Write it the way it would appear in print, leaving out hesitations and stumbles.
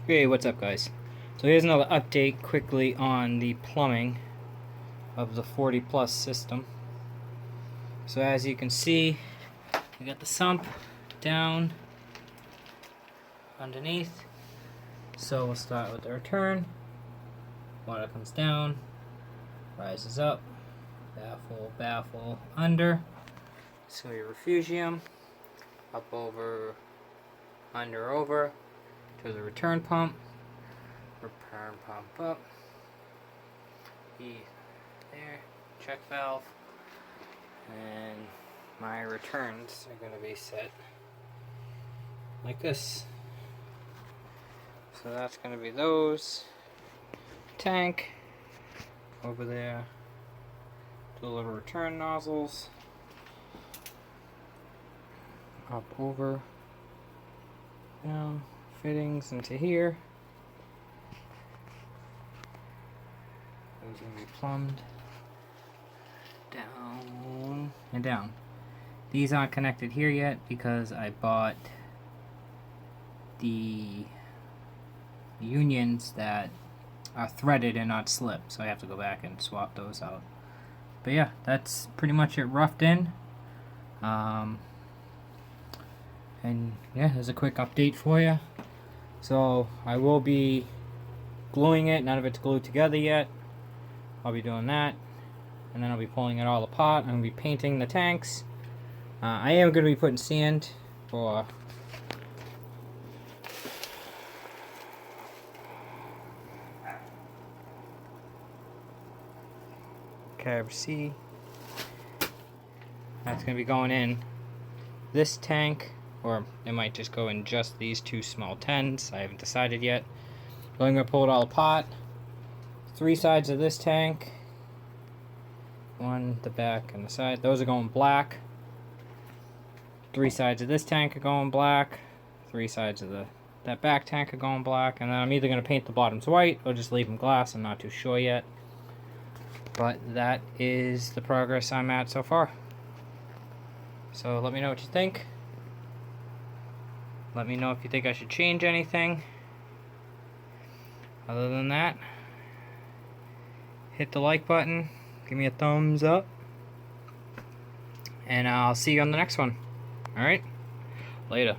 Hey, what's up guys? So here's another update quickly on the plumbing of the 40 plus system. So as you can see, we got the sump down underneath. So we'll start with the return. Water comes down, rises up, baffle under. So your refugium, up over, under over, to the return pump. Return pump up. There, check valve. And my returns are going to be set like this. So that's going to be those. Tank over there. The little return nozzles. Up over. Down. Fittings into here. Those are going to be plumbed. Down and down. These aren't connected here yet because I bought the unions that are threaded and not slip, so I have to go back and swap those out. But yeah, that's pretty much it roughed in. And yeah, there's a quick update for you. So I will be gluing it. None of it's glued together yet. I'll be doing that, and then I'll be pulling it all apart. I'm going to be painting the tanks. I am going to be putting sand for Cab C. That's going to be going in this tank, or it might just go in just these two small 10s. I haven't decided yet. But I'm going to pull it all apart. 3 sides of this tank. One, the back, and the side. Those are going black. 3 sides of this tank are going black. 3 sides of that back tank are going black. And then I'm either going to paint the bottoms white or just leave them glass. I'm not too sure yet. But that is the progress I'm at so far. So let me know what you think. Let me know if you think I should change anything. Other than that, hit the like button, give me a thumbs up, and I'll see you on the next one. Alright? Later.